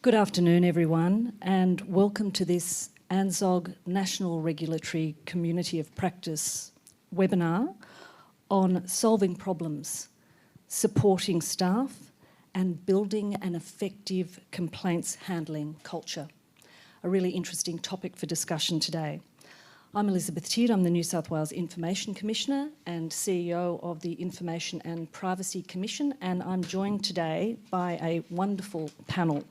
Good afternoon, everyone, and welcome to this ANZOG National Regulatory Community of Practice webinar on solving problems, supporting staff, and building an effective complaints handling culture. A really interesting topic for discussion today. I'm Elizabeth Tydd, I'm the New South Wales Information Commissioner and CEO of the Information and Privacy Commission, and I'm joined today by a wonderful panel.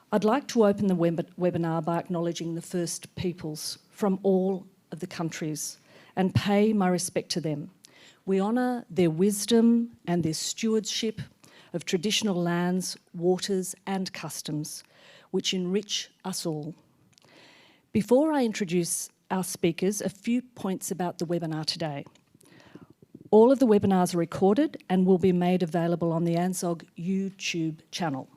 I'd like to open the webinar by acknowledging the First Peoples from all of the countries and pay my respect to them. We honour their wisdom and their stewardship of traditional lands, waters and customs, which enrich us all. Before I introduce our speakers, a few points about the webinar today. All of the webinars are recorded and will be made available on the ANZOG YouTube channel.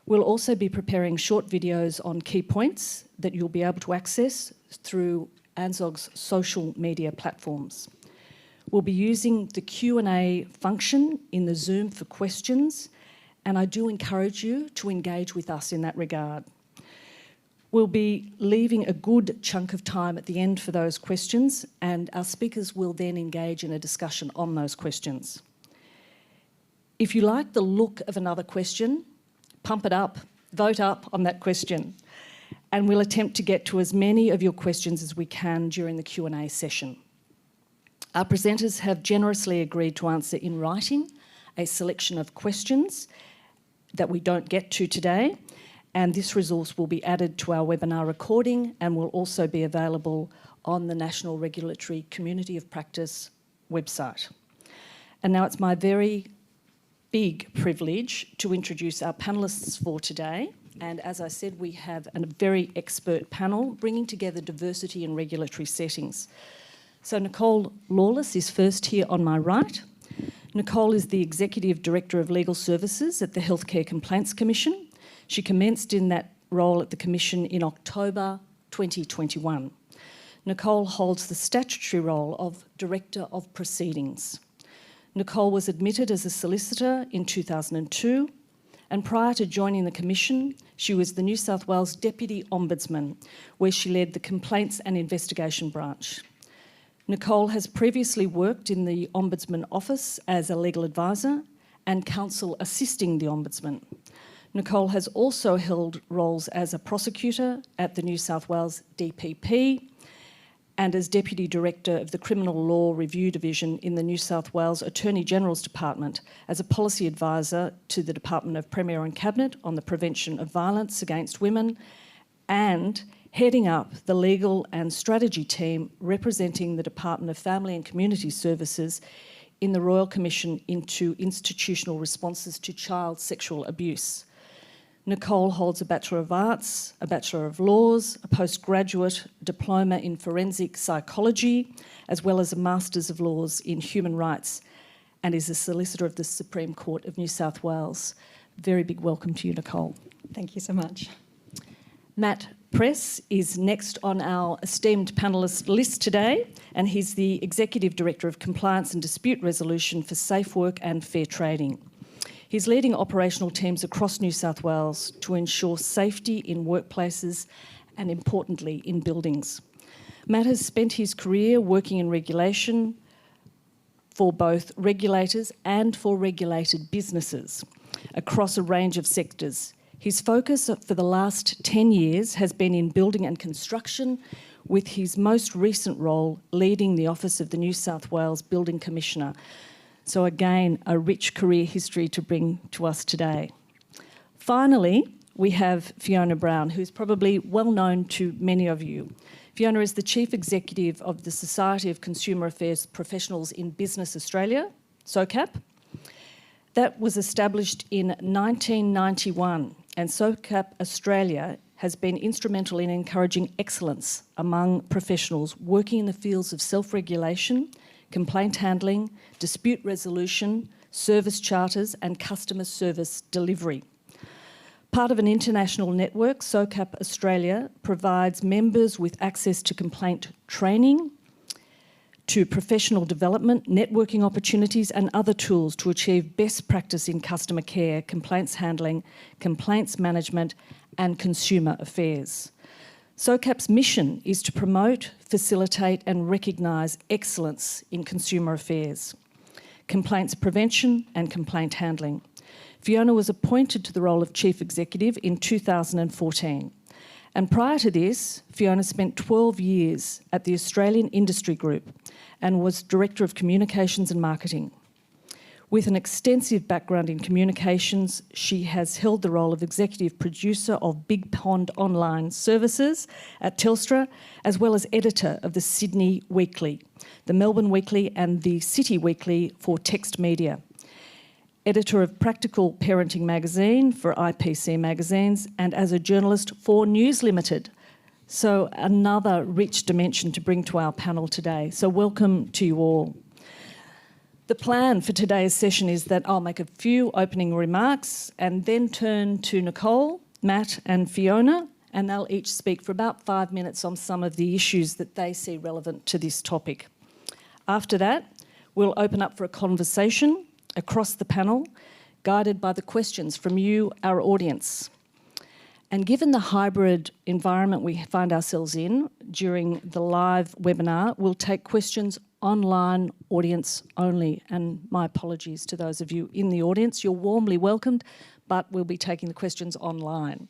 We'll also be preparing short videos on key points that you'll be able to access through ANZOG's social media platforms. We'll be using the Q&A function in the Zoom for questions, and I do encourage you to engage with us in that regard. We'll be leaving a good chunk of time at the end for those questions, and our speakers will then engage in a discussion on those questions. If you like the look of another question, pump it up, vote up on that question, and we'll attempt to get to as many of your questions as we can during the Q&A session. Our presenters have generously agreed to answer in writing a selection of questions that we don't get to today, and this resource will be added to our webinar recording and will also be available on the National Regulatory Community of Practice website. And now it's my very big privilege to introduce our panellists for today. And as I said, we have a very expert panel bringing together diversity in regulatory settings. So Nicole Lawless is first here on my right. Nicole is the Executive Director of Legal Services at the Healthcare Complaints Commission. She commenced in that role at the Commission in October 2021. Nicole holds the statutory role of Director of Proceedings. Nicole was admitted as a solicitor in 2002, and prior to joining the Commission, she was the New South Wales Deputy Ombudsman, where she led the Complaints and Investigation branch. Nicole has previously worked in the Ombudsman Office as a legal advisor and counsel assisting the Ombudsman. Nicole has also held roles as a prosecutor at the New South Wales DPP and as Deputy Director of the Criminal Law Review Division in the New South Wales Attorney General's Department as a policy advisor to the Department of Premier and Cabinet on the prevention of violence against women, and heading up the legal and strategy team representing the Department of Family and Community Services in the Royal Commission into Institutional Responses to Child Sexual Abuse. Nicole holds a Bachelor of Arts, a Bachelor of Laws, a postgraduate diploma in forensic psychology, as well as a Masters of Laws in Human Rights, and is a solicitor of the Supreme Court of New South Wales. Very big welcome to you, Nicole. Thank you so much. Matt Press is next on our esteemed panellist list today, and he's the Executive Director of Compliance and Dispute Resolution for SafeWork and Fair Trading. He's leading operational teams across New South Wales to ensure safety in workplaces and, importantly, in buildings. Matt has spent his career working in regulation for both regulators and for regulated businesses across a range of sectors. His focus for the last 10 years has been in building and construction, with his most recent role leading the Office of the New South Wales Building Commissioner. So again, a rich career history to bring to us today. Finally, we have Fiona Brown, who's probably well known to many of you. Fiona is the Chief Executive of the Society of Consumer Affairs Professionals in Business Australia, SOCAP. That was established in 1991, and SOCAP Australia has been instrumental in encouraging excellence among professionals working in the fields of self-regulation, complaint handling, dispute resolution, service charters and customer service delivery. Part of an international network, SOCAP Australia provides members with access to complaint training, to professional development, networking opportunities and other tools to achieve best practice in customer care, complaints handling, complaints management and consumer affairs. SOCAP's mission is to promote, facilitate and recognise excellence in consumer affairs, complaints prevention and complaint handling. Fiona was appointed to the role of Chief Executive in 2014. And prior to this, Fiona spent 12 years at the Australian Industry Group and was Director of Communications and Marketing. With an extensive background in communications, she has held the role of Executive Producer of Big Pond Online Services at Telstra, as well as Editor of the Sydney Weekly, the Melbourne Weekly and the City Weekly for Text Media. Editor of Practical Parenting magazine for IPC magazines and as a journalist for News Limited. So another rich dimension to bring to our panel today. So welcome to you all. The plan for today's session is that I'll make a few opening remarks and then turn to Nicole, Matt and Fiona, and they'll each speak for about 5 minutes on some of the issues that they see relevant to this topic. After that, we'll open up for a conversation across the panel, guided by the questions from you, our audience. And given the hybrid environment we find ourselves in during the live webinar, we'll take questions online, audience only. And my apologies to those of you in the audience. You're warmly welcomed, but we'll be taking the questions online.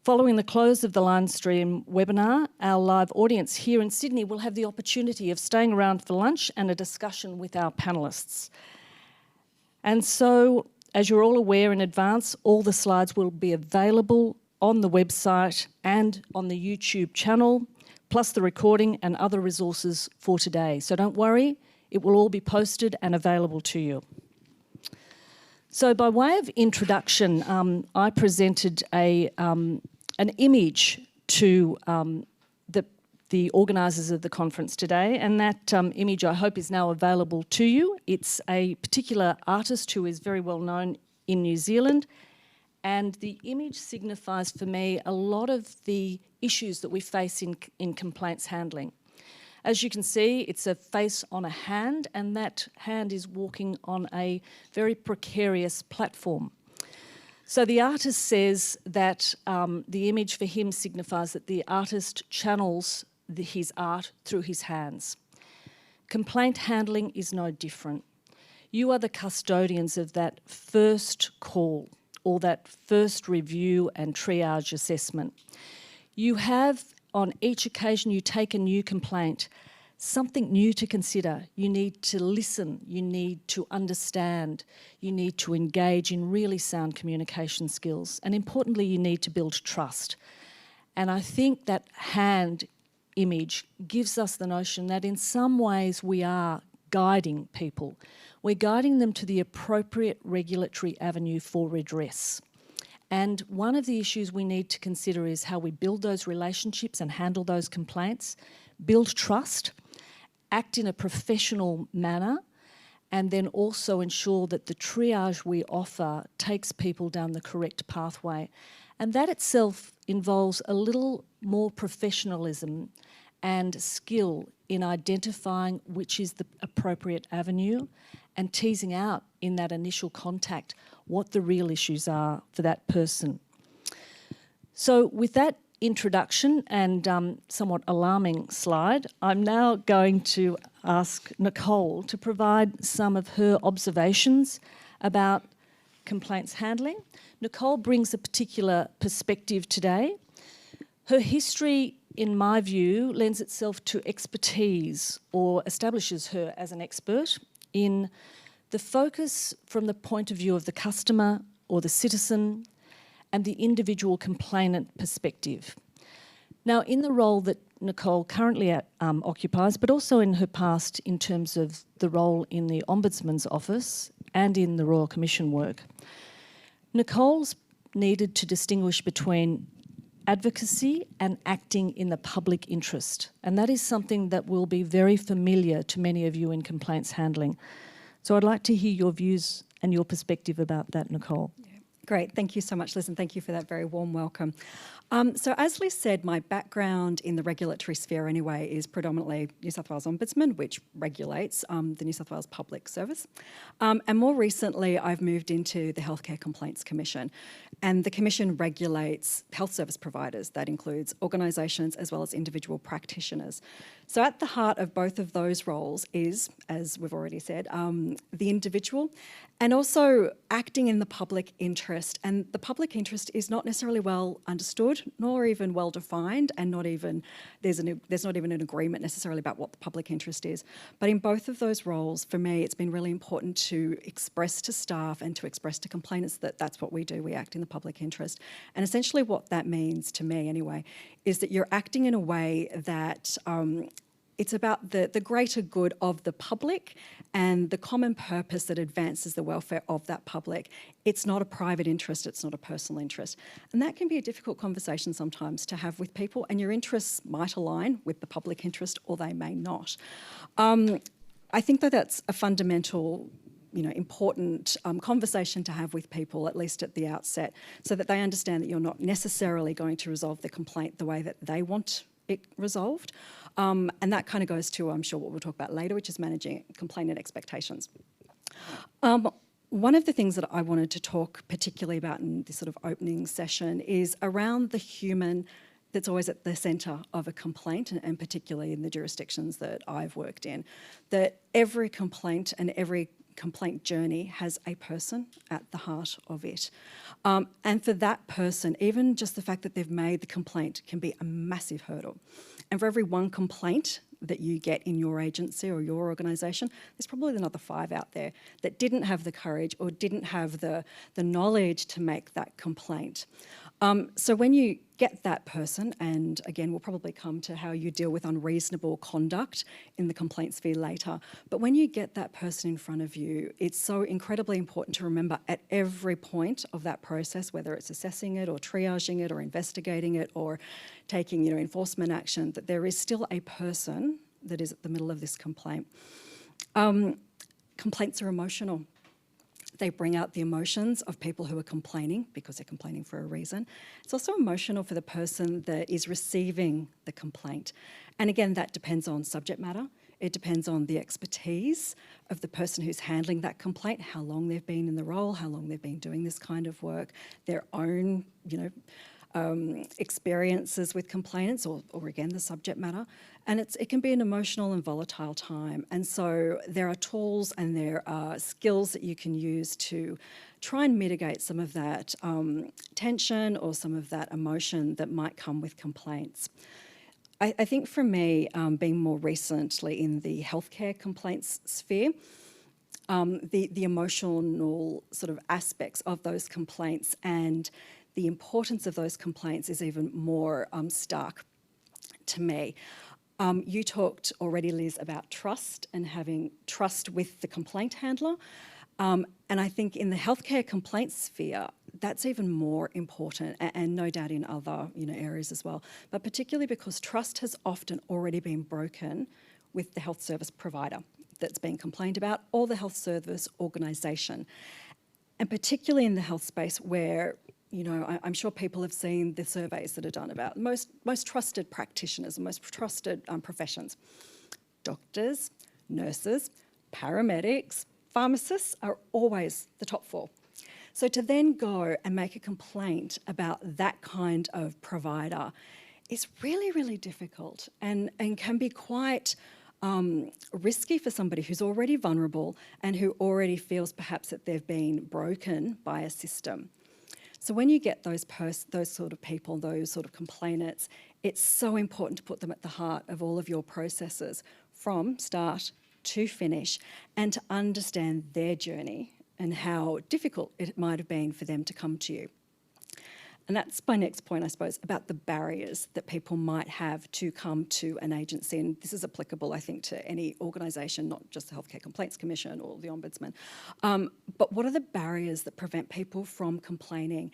Following the close of the line stream webinar, our live audience here in Sydney will have the opportunity of staying around for lunch and a discussion with our panellists. And so, as you're all aware in advance, all the slides will be available on the website and on the YouTube channel, plus the recording and other resources for today. So don't worry, it will all be posted and available to you. So by way of introduction, I presented an image to the organisers of the conference today, and that image I hope is now available to you. It's a particular artist who is very well known in New Zealand, and the image signifies for me a lot of the issues that we face in complaints handling. As you can see, it's a face on a hand, and that hand is walking on a very precarious platform. So the artist says that the image for him signifies that the artist channels his art through his hands. Complaint handling is no different. You are the custodians of that first call or that first review and triage assessment. You have, on each occasion you take a new complaint, something new to consider. You need to listen, you need to understand, you need to engage in really sound communication skills, and importantly, you need to build trust. And I think that hand image gives us the notion that in some ways we are guiding people. We're guiding them to the appropriate regulatory avenue for redress. And one of the issues we need to consider is how we build those relationships and handle those complaints, build trust, act in a professional manner, and then also ensure that the triage we offer takes people down the correct pathway. And that itself involves a little more professionalism and skill in identifying which is the appropriate avenue and teasing out in that initial contact what the real issues are for that person. So with that introduction and somewhat alarming slide, I'm now going to ask Nicole to provide some of her observations about complaints handling. Nicole brings a particular perspective today. Her history, in my view, lends itself to expertise or establishes her as an expert in the focus from the point of view of the customer or the citizen and the individual complainant perspective. Now, in the role that Nicole currently occupies, but also in her past in terms of the role in the Ombudsman's Office and in the Royal Commission work, Nicole's needed to distinguish between advocacy and acting in the public interest. And that is something that will be very familiar to many of you in complaints handling. So I'd like to hear your views and your perspective about that, Nicole. Great, thank you so much, Liz, and thank you for that very warm welcome. So as Liz said, my background in the regulatory sphere anyway is predominantly New South Wales Ombudsman, which regulates the New South Wales Public Service. And more recently, I've moved into the Healthcare Complaints Commission. And the Commission regulates health service providers. That includes organisations as well as individual practitioners. So at the heart of both of those roles is, as we've already said, the individual and also acting in the public interest. And the public interest is not necessarily well understood, nor even well defined, and not even there's not even an agreement necessarily about what the public interest is. But in both of those roles, for me, it's been really important to express to staff and to express to complainants that that's what we do. We act in the public interest. And essentially what that means to me anyway is that you're acting in a way that it's about the greater good of the public and the common purpose that advances the welfare of that public. It's not a private interest, it's not a personal interest. And that can be a difficult conversation sometimes to have with people, and your interests might align with the public interest or they may not. I think that that's a fundamental important conversation to have with people, at least at the outset, so that they understand that you're not necessarily going to resolve the complaint the way that they want it resolved. And that kind of goes to, I'm sure, what we'll talk about later, which is managing complainant expectations. One of the things that I wanted to talk particularly about in this sort of opening session is around the human that's always at the centre of a complaint, and particularly in the jurisdictions that I've worked in, that every complaint and every complaint journey has a person at the heart of it. And for that person, even just the fact that they've made the complaint can be a massive hurdle. And for every one complaint that you get in your agency or your organisation, there's probably another 5 out there that didn't have the courage or didn't have the knowledge to make that complaint. So when you get that person, and again, we'll probably come to how you deal with unreasonable conduct in the complaint sphere later, but when you get that person in front of you, it's so incredibly important to remember at every point of that process, whether it's assessing it or triaging it or investigating it or taking enforcement action, that there is still a person that is at the middle of this complaint. Complaints are emotional. They bring out the emotions of people who are complaining because they're complaining for a reason. It's also emotional for the person that is receiving the complaint. And again, that depends on subject matter. It depends on the expertise of the person who's handling that complaint, how long they've been in the role, how long they've been doing this kind of work, their own, experiences with complainants or again, the subject matter. And it can be an emotional and volatile time. And so there are tools and there are skills that you can use to try and mitigate some of that tension or some of that emotion that might come with complaints. I think for me, being more recently in the healthcare complaints sphere, the emotional sort of aspects of those complaints and the importance of those complaints is even more stark to me. You talked already, Liz, about trust and having trust with the complaint handler. And I think in the healthcare complaints sphere, that's even more important, and no doubt in other areas as well, but particularly because trust has often already been broken with the health service provider that's being complained about or the health service organisation. And particularly in the health space where I'm sure people have seen the surveys that are done about most trusted practitioners, most trusted professions. Doctors, nurses, paramedics, pharmacists are always the top 4. So to then go and make a complaint about that kind of provider is really, really difficult and can be quite risky for somebody who's already vulnerable and who already feels perhaps that they've been broken by a system. So when you get those sort of people, those sort of complainants, it's so important to put them at the heart of all of your processes from start to finish and to understand their journey and how difficult it might have been for them to come to you. And that's my next point, I suppose, about the barriers that people might have to come to an agency. And this is applicable, I think, to any organisation, not just the Healthcare Complaints Commission or the Ombudsman. But what are the barriers that prevent people from complaining?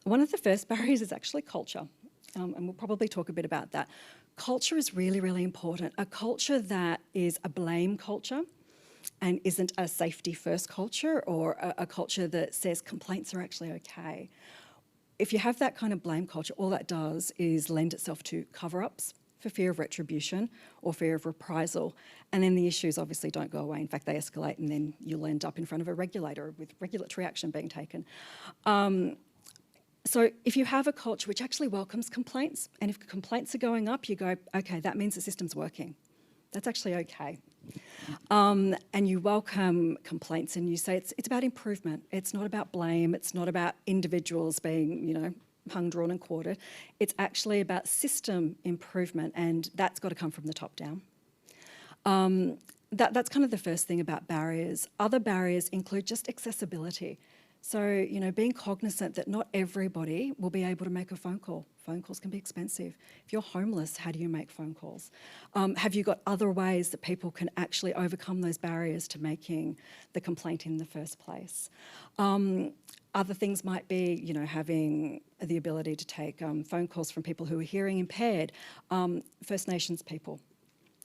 One of the first barriers is actually culture. And we'll probably talk a bit about that. Culture is really, really important. A culture that is a blame culture and isn't a safety first culture or a culture that says complaints are actually okay. If you have that kind of blame culture, all that does is lend itself to cover-ups for fear of retribution or fear of reprisal. And then the issues obviously don't go away. In fact, they escalate, and then you'll end up in front of a regulator with regulatory action being taken. So if you have a culture which actually welcomes complaints, and if complaints are going up, you go, okay, that means the system's working. That's actually okay. And you welcome complaints and you say it's about improvement. It's not about blame. It's not about individuals being, hung, drawn and quartered. It's actually about system improvement, and that's got to come from the top down. That's kind of the first thing about barriers. Other barriers include just accessibility. So, being cognizant that not everybody will be able to make a phone call. Phone calls can be expensive. If you're homeless, how do you make phone calls? Have you got other ways that people can actually overcome those barriers to making the complaint in the first place? Other things might be, having the ability to take phone calls from people who are hearing impaired, First Nations people,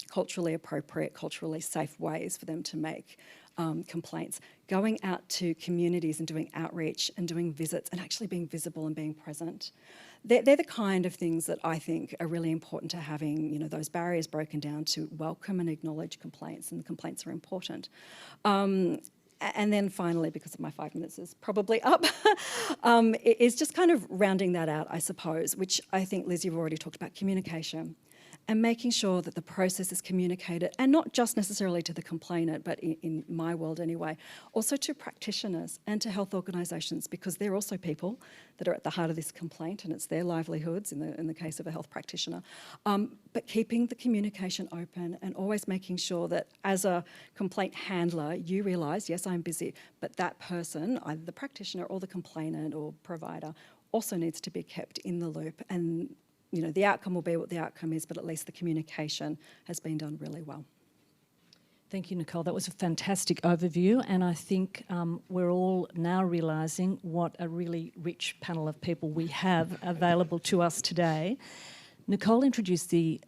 culturally appropriate, culturally safe ways for them to make complaints, going out to communities and doing outreach and doing visits and actually being visible and being present. They're the kind of things that I think are really important to having, those barriers broken down to welcome and acknowledge complaints, and the complaints are important. And then finally, because of my 5 minutes is probably up, is just kind of rounding that out, I suppose, which I think, Liz, you've already talked about, communication. And making sure that the process is communicated, and not just necessarily to the complainant, but in my world anyway, also to practitioners and to health organisations, because they're also people that are at the heart of this complaint, and it's their livelihoods in the case of a health practitioner. But keeping the communication open and always making sure that as a complaint handler, you realise, yes, I'm busy, but that person, either the practitioner or the complainant or provider, also needs to be kept in the loop. And the outcome will be what the outcome is, but at least the communication has been done really well. Thank you, Nicole. That was a fantastic overview, and I think we're all now realising what a really rich panel of people we have available to us today. Nicole introduced the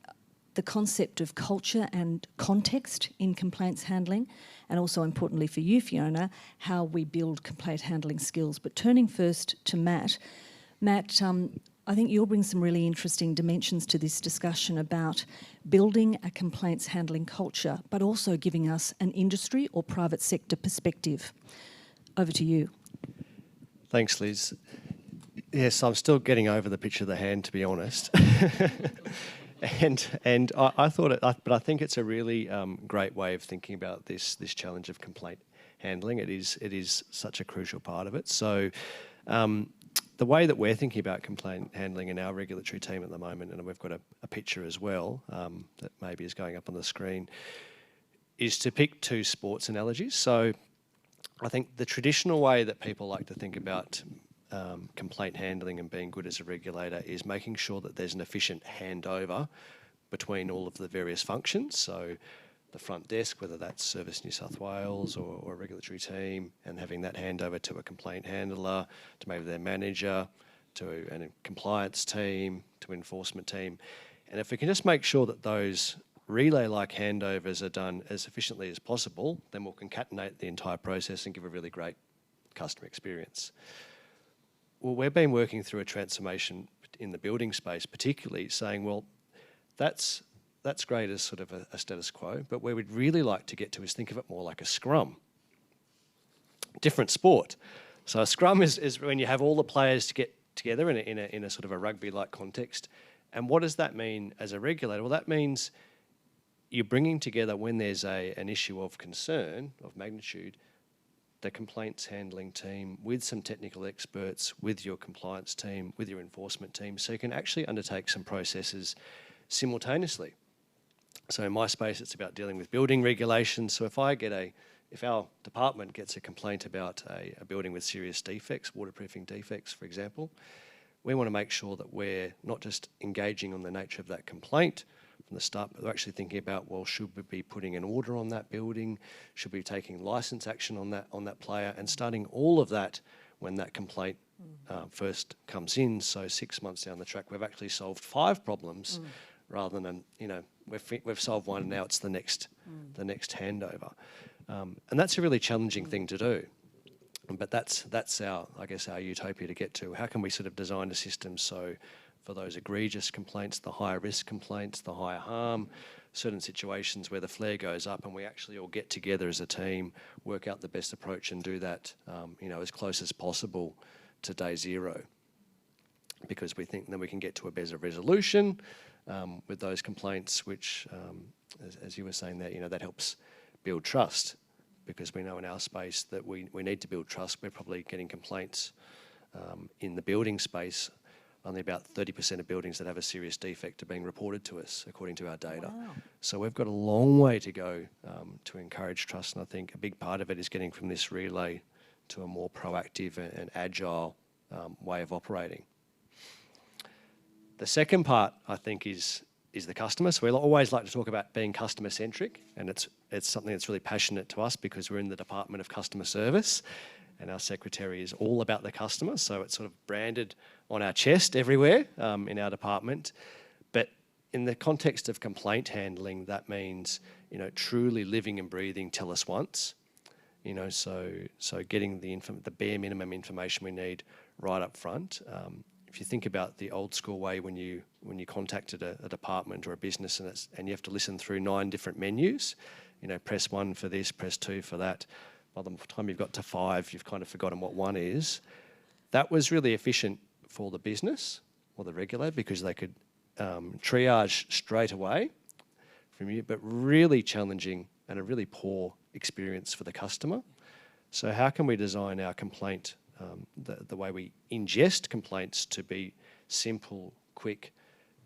concept of culture and context in complaints handling, and also importantly for you, Fiona, how we build complaint handling skills. But turning first to Matt, I think you'll bring some really interesting dimensions to this discussion about building a complaints handling culture, but also giving us an industry or private sector perspective. Over to you. Thanks, Liz. Yes, I'm still getting over the picture of the hand, to be honest. and I thought, but I think it's a really great way of thinking about this challenge of complaint handling. It is such a crucial part of it. So. The way that we're thinking about complaint handling in our regulatory team at the moment, and we've got a picture as well that maybe is going up on the screen, is to pick two sports analogies. So I think the traditional way that people like to think about complaint handling and being good as a regulator is making sure that there's an efficient handover between all of the various functions. So the front desk, whether that's Service New South Wales or a regulatory team, and having that handover to a complaint handler, to maybe their manager, to a compliance team, to enforcement team. And if we can just make sure that those relay-like handovers are done as efficiently as possible, then we'll concatenate the entire process and give a really great customer experience. Well, we've been working through a transformation in the building space, particularly saying, well, that's great as sort of a status quo, but where we'd really like to get to is think of it more like a scrum. Different sport. So a scrum is when you have all the players to get together in a sort of a rugby-like context. And what does that mean as a regulator? Well, that means you're bringing together, when there's an issue of concern, of magnitude, the complaints handling team with some technical experts, with your compliance team, with your enforcement team, so you can actually undertake some processes simultaneously. So in my space, it's about dealing with building regulations. So if our department gets a complaint about a building with serious defects, waterproofing defects, for example, we want to make sure that we're not just engaging on the nature of that complaint from the start, but we're actually thinking about, well, should we be putting an order on that building? Should we be taking license action on that player? And starting all of that when that complaint first comes in. So 6 months down the track, we've actually solved 5 problems rather than, we've solved one and now it's the next handover. And that's a really challenging thing to do. But that's our, I guess, our utopia to get to. How can we sort of design a system so for those egregious complaints, the higher risk complaints, the higher harm, certain situations where the flare goes up and we actually all get together as a team, work out the best approach and do that, as close as possible to day zero. Because we think then we can get to a better resolution with those complaints, which, as you were saying there, that helps build trust. Because we know in our space that we need to build trust. We're probably getting complaints in the building space. Only about 30% of buildings that have a serious defect are being reported to us, according to our data. Wow. So we've got a long way to go to encourage trust, and I think a big part of it is getting from this relay to a more proactive and agile way of operating. The second part, I think, is the customer. So we always like to talk about being customer-centric, and it's something that's really passionate to us because we're in the Department of Customer Service, and our secretary is all about the customer, so it's sort of branded on our chest everywhere in our department. But in the context of complaint handling, that means, truly living and breathing tell us once, so getting the bare minimum information we need right up front. If you think about the old school way when you contacted a department or a business and you have to listen through 9 different menus, press 1 for this, press 2 for that. By the time you've got to 5, you've kind of forgotten what 1 is. That was really efficient for the business or the regulator because they could triage straight away from you, but really challenging and a really poor experience for the customer. So how can we design our complaint, the way we ingest complaints to be simple, quick,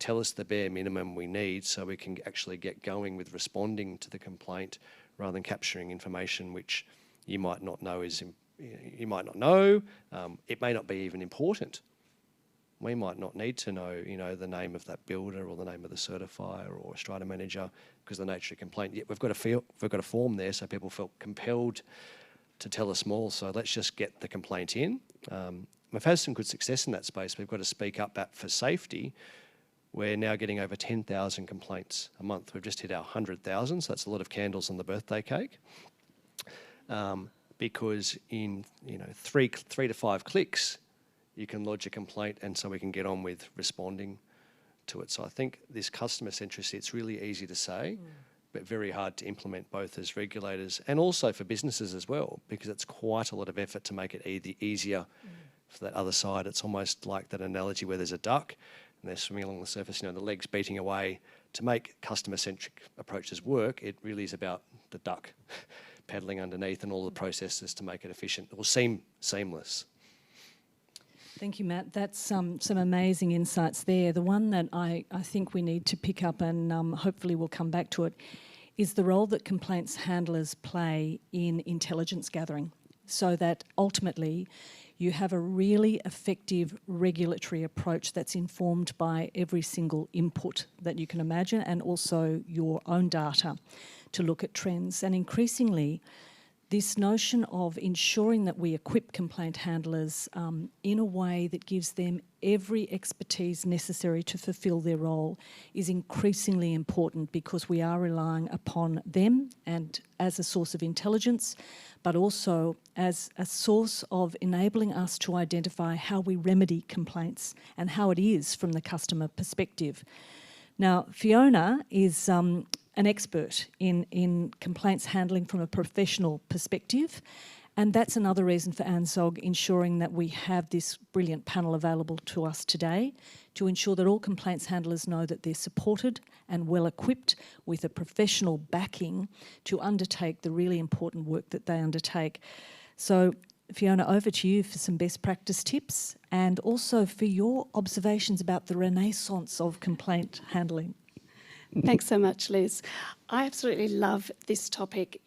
tell us the bare minimum we need so we can actually get going with responding to the complaint rather than capturing information which you might not know it may not be even important. We might not need to know, the name of that builder or the name of the certifier or strata manager because of the nature of complaint. Yet we've got a form there so people felt compelled to tell us more. So let's just get the complaint in. We've had some good success in that space. We've got to speak up that for safety. We're now getting over 10,000 complaints a month. We've just hit our 100,000, so that's a lot of candles on the birthday cake. Because in 3 to 5 clicks, you can lodge a complaint, and so we can get on with responding to it. So I think this customer centricity, it's really easy to say, but very hard to implement both as regulators and also for businesses as well, because it's quite a lot of effort to make it easier for that other side. It's almost like that analogy where there's a duck and they're swimming along the surface, the legs beating away. To make customer-centric approaches work, it really is about the duck paddling underneath and all the processes to make it efficient. It will seem seamless. Thank you, Matt. That's some amazing insights there. The one that I think we need to pick up, and hopefully we'll come back to it, is the role that complaints handlers play in intelligence gathering, so that ultimately you have a really effective regulatory approach that's informed by every single input that you can imagine, and also your own data to look at trends. And increasingly, this notion of ensuring that we equip complaint handlers in a way that gives them every expertise necessary to fulfil their role is increasingly important, because we are relying upon them and as a source of intelligence, but also as a source of enabling us to identify how we remedy complaints and how it is from the customer perspective. Now, Fiona is an expert in complaints handling from a professional perspective, and that's another reason for NRCoP ensuring that we have this brilliant panel available to us today to ensure that all complaints handlers know that they're supported and well equipped with a professional backing to undertake the really important work that they undertake. So, Fiona, over to you for some best practice tips and also for your observations about the renaissance of complaint handling. Thanks so much, Liz. I absolutely love this topic.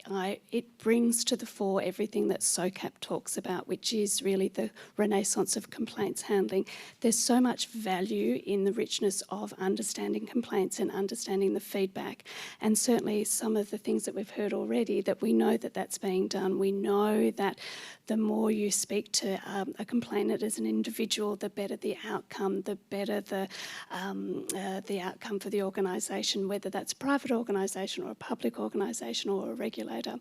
It brings to the fore everything that SOCAP talks about, which is really the renaissance of complaints handling. There's so much value in the richness of understanding complaints and understanding the feedback. And certainly some of the things that we've heard already, that we know that that's being done. We know that the more you speak to a complainant as an individual, the better the outcome, the better the outcome for the organisation, whether that's a private organisation or a public organisation or a regulator.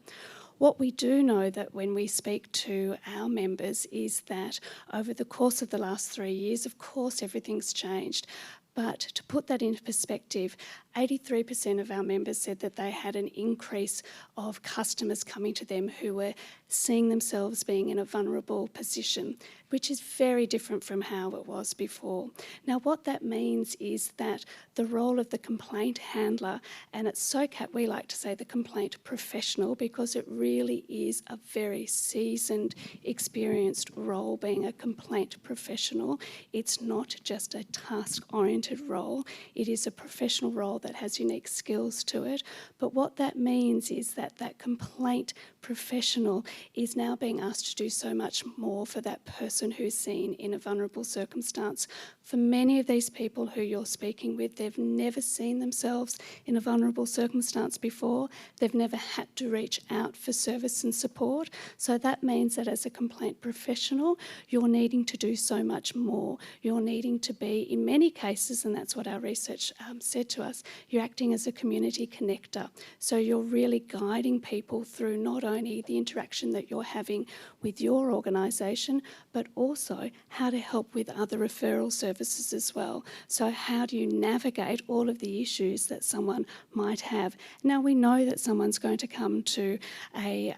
What we do know that when we speak to our members is that over the course of the last 3 years, of course, everything's changed. But to put that into perspective, 83% of our members said that they had an increase of customers coming to them who were seeing themselves being in a vulnerable position, which is very different from how it was before. Now, what that means is that the role of the complaint handler, and at SOCAP we like to say the complaint professional, because it really is a very seasoned, experienced role being a complaint professional. It's not just a task-oriented role, it is a professional role that has unique skills to it. But what that means is that that complaint professional is now being asked to do so much more for that person who's seen in a vulnerable circumstance. For many of these people who you're speaking with, they've never seen themselves in a vulnerable circumstance before. They've never had to reach out for service and support. So that means that as a complaint professional, you're needing to do so much more. You're needing to be, in many cases, and that's what our research said to us, you're acting as a community connector. So you're really guiding people through not only the interaction that you're having with your organisation, but also how to help with other referral services as well. So how do you navigate all of the issues that someone might have? Now, we know that someone's going to come to an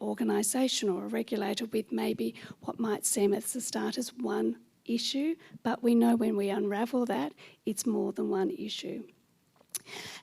organisation or a regulator with maybe what might seem at the start as one issue, but we know when we unravel that, it's more than one issue.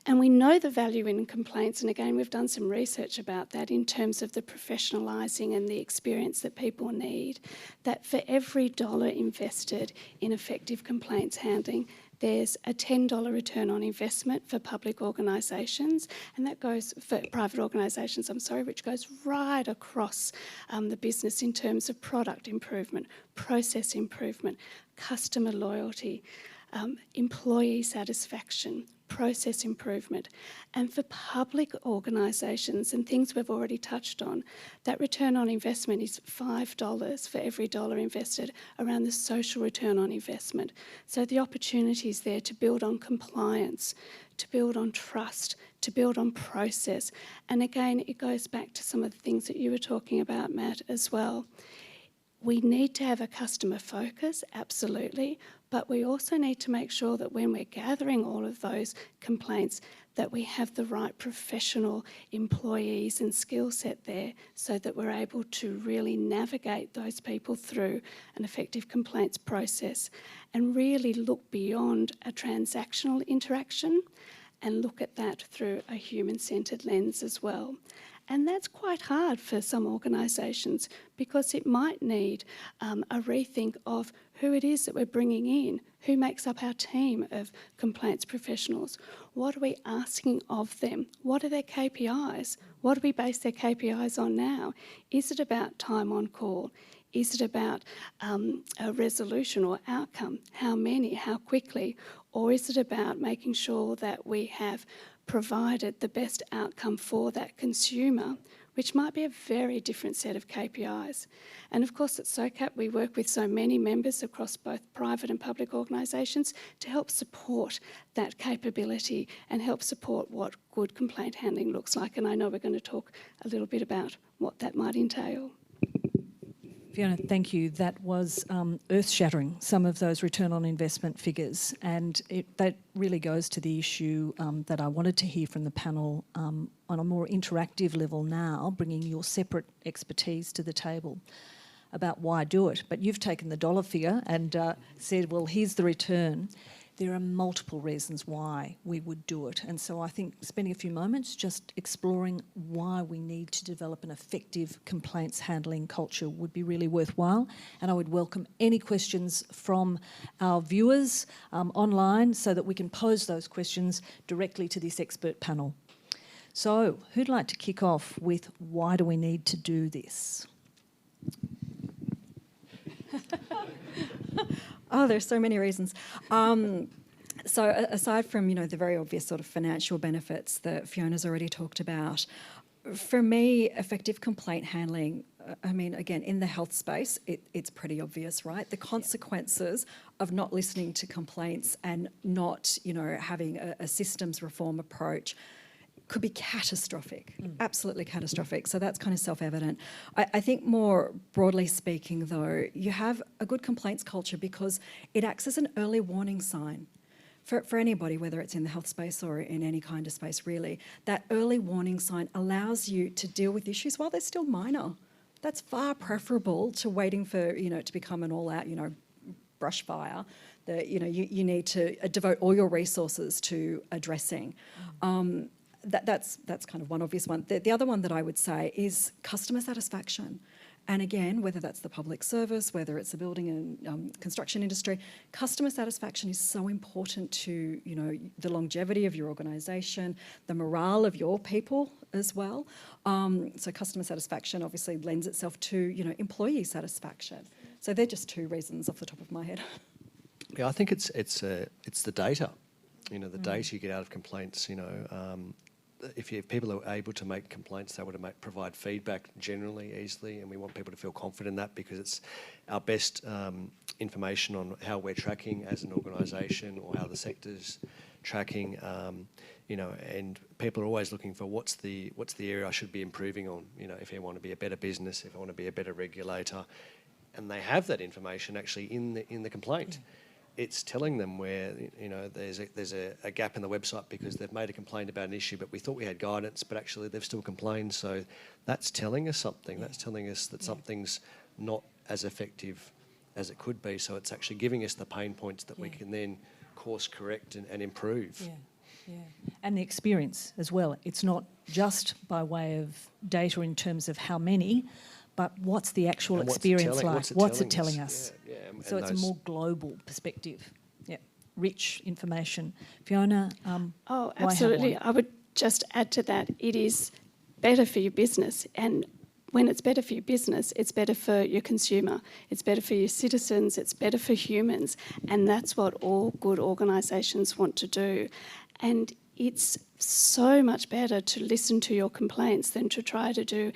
And we know the value in complaints, and again, we've done some research about that in terms of the professionalising and the experience that people need, that for every dollar invested in effective complaints handling, there's a $10 return on investment for public organisations, and that goes for private organisations, which goes right across the business in terms of product improvement, process improvement, customer loyalty, employee satisfaction, process improvement. And for public organisations and things we've already touched on, that return on investment is $5 for every dollar invested around the social return on investment. So the opportunities there to build on compliance, to build on trust, to build on process. And again, it goes back to some of the things that you were talking about, Matt, as well. We need to have a customer focus, absolutely, but we also need to make sure that when we're gathering all of those complaints, that we have the right professional employees and skill set there so that we're able to really navigate those people through an effective complaints process and really look beyond a transactional interaction and look at that through a human-centred lens as well. And that's quite hard for some organisations because it might need a rethink of who it is that we're bringing in, who makes up our team of complaints professionals, what are we asking of them, what are their KPIs, what do we base their KPIs on now? Is it about time on call? Is it about a resolution or outcome? How many, how quickly? Or is it about making sure that we have provided the best outcome for that consumer, which might be a very different set of KPIs. And of course at SOCAP we work with so many members across both private and public organisations to help support that capability and help support what good complaint handling looks like. And I know we're going to talk a little bit about what that might entail. Fiona, thank you. That was earth-shattering, some of those return on investment figures, and that really goes to the issue that I wanted to hear from the panel on a more interactive level now, bringing your separate expertise to the table about why do it. But you've taken the dollar figure and said, well, here's the return. There are multiple reasons why we would do it. And so I think spending a few moments just exploring why we need to develop an effective complaints handling culture would be really worthwhile. And I would welcome any questions from our viewers online so that we can pose those questions directly to this expert panel. So who'd like to kick off with why do we need to do this? Oh, there's so many reasons. So aside from, the very obvious sort of financial benefits that Fiona's already talked about, for me, effective complaint handling, again, in the health space, it's pretty obvious, right? The consequences of not listening to complaints and not, having a systems reform approach could be catastrophic, absolutely catastrophic. So that's kind of self-evident. I think more broadly speaking, though, you have a good complaints culture because it acts as an early warning sign for anybody, whether it's in the health space or in any kind of space, really. That early warning sign allows you to deal with issues while they're still minor. That's far preferable to waiting for, to become an all-out, brush fire that, you need to devote all your resources to addressing. That's kind of one obvious one. The other one that I would say is customer satisfaction. And again, whether that's the public service, whether it's the building and construction industry, customer satisfaction is so important to, the longevity of your organisation, the morale of your people as well. So customer satisfaction obviously lends itself to, employee satisfaction. So they're just two reasons off the top of my head. Yeah, I think it's the data. The data you get out of complaints. If people are able to make complaints, they're able to provide feedback generally easily, and we want people to feel confident in that because it's our best information on how we're tracking as an organisation or how the sector's tracking. And people are always looking for what's the area I should be improving on. If I want to be a better business, if I want to be a better regulator, and they have that information actually in the complaint. It's telling them where there's a gap in the website because they've made a complaint about an issue, but we thought we had guidance, but actually they've still complained. So that's telling us something. That's telling us that something's not as effective as it could be. So it's actually giving us the pain points that we can then course correct and improve. Yeah. And the experience as well. It's not just by way of data in terms of how many, but what's the actual experience like? What's it telling us? Yeah. So it's a more global perspective. Yeah, rich information. Fiona, Oh, absolutely. I would just add to that, it is better for your business. And when it's better for your business, it's better for your consumer. It's better for your citizens. It's better for humans. And that's what all good organisations want to do. And it's so much better to listen to your complaints than to try to do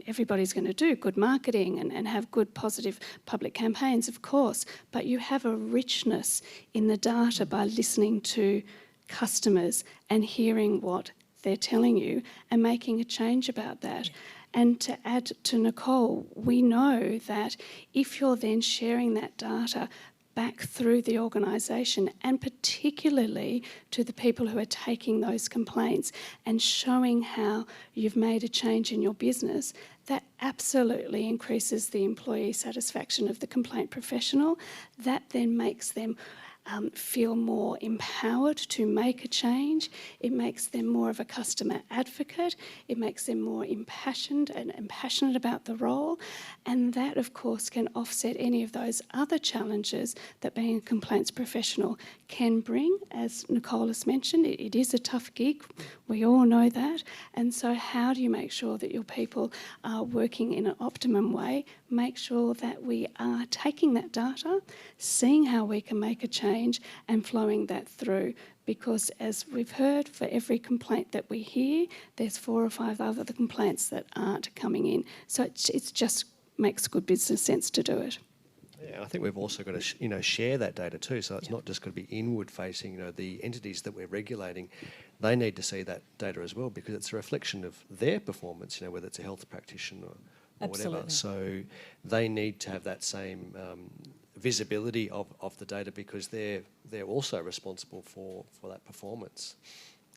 everybody's going to do good marketing and have good positive public campaigns, of course, but you have a richness in the data by listening to customers and hearing what they're telling you and making a change about that. And to add to Nicole, we know that if you're then sharing that data back through the organisation and particularly to the people who are taking those complaints and showing how you've made a change in your business, that absolutely increases the employee satisfaction of the complaint professional. That then makes them feel more empowered to make a change. It makes them more of a customer advocate. It makes them more impassioned and passionate about the role. And that, of course, can offset any of those other challenges that being a complaints professional can bring. As Nicole has mentioned, it is a tough gig. We all know that. And so how do you make sure that your people are working in an optimum way? Make sure that we are taking that data, seeing how we can make a change and flowing that through, because as we've heard, for every complaint that we hear, there's 4 or 5 other complaints that aren't coming in. So it just makes good business sense to do it. Yeah, I think we've also got to share that data too. So it's not just going to be inward facing. The entities that we're regulating, they need to see that data as well because it's a reflection of their performance. Whether it's a health practitioner or whatever. So they need to have that same visibility of the data because they're also responsible for that performance.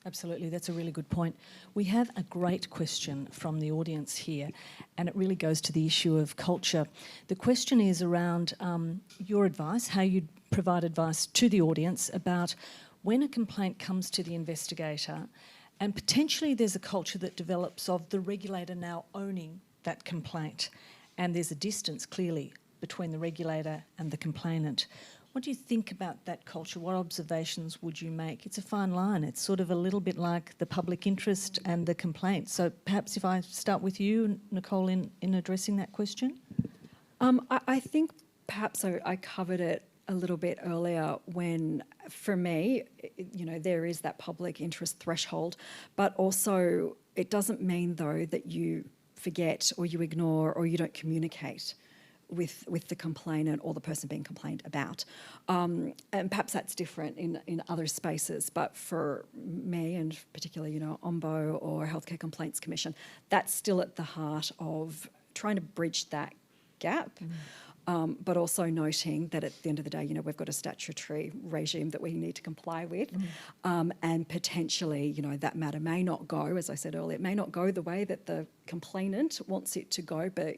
Absolutely, that's a really good point. We have a great question from the audience here, and it really goes to the issue of culture. The question is around your advice, how you'd provide advice to the audience about when a complaint comes to the investigator and potentially there's a culture that develops of the regulator now owning that complaint, and there's a distance clearly between the regulator and the complainant. What do you think about that culture? What observations would you make? It's a fine line. It's sort of a little bit like the public interest and the complaint. So perhaps if I start with you, Nicole, in addressing that question? I think perhaps I covered it a little bit earlier when, for me, there is that public interest threshold, but also it doesn't mean, though, that you forget or you ignore or you don't communicate with the complainant or the person being complained about. And perhaps that's different in other spaces, but for me and particularly, Ombo or Healthcare Complaints Commission, that's still at the heart of trying to bridge that gap. But also noting that at the end of the day, we've got a statutory regime that we need to comply with, and potentially, that matter may not go, as I said earlier, it may not go the way that the complainant wants it to go, but,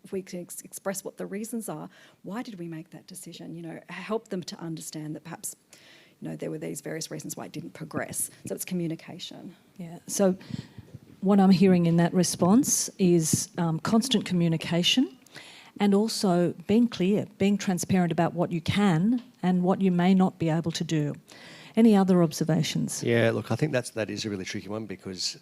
if we can express what the reasons are, why did we make that decision? Help them to understand that perhaps, there were these various reasons why it didn't progress. So it's communication. Yeah. So what I'm hearing in that response is constant communication, and also being clear, being transparent about what you can and what you may not be able to do. Any other observations? Yeah, look, I think that is a really tricky one, because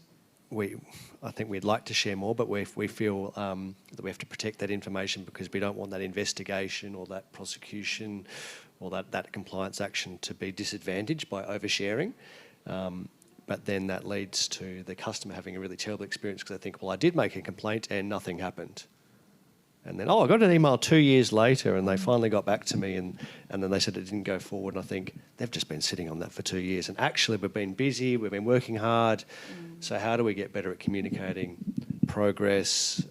I think we'd like to share more, but we feel that we have to protect that information, because we don't want that investigation or that prosecution or that compliance action to be disadvantaged by oversharing. But then that leads to the customer having a really terrible experience, because they think, well, I did make a complaint and nothing happened. And then, I got an email 2 years later and they finally got back to me, and then they said it didn't go forward. And I think they've just been sitting on that for 2 years. And actually, we've been busy, we've been working hard. So how do we get better at communicating progress,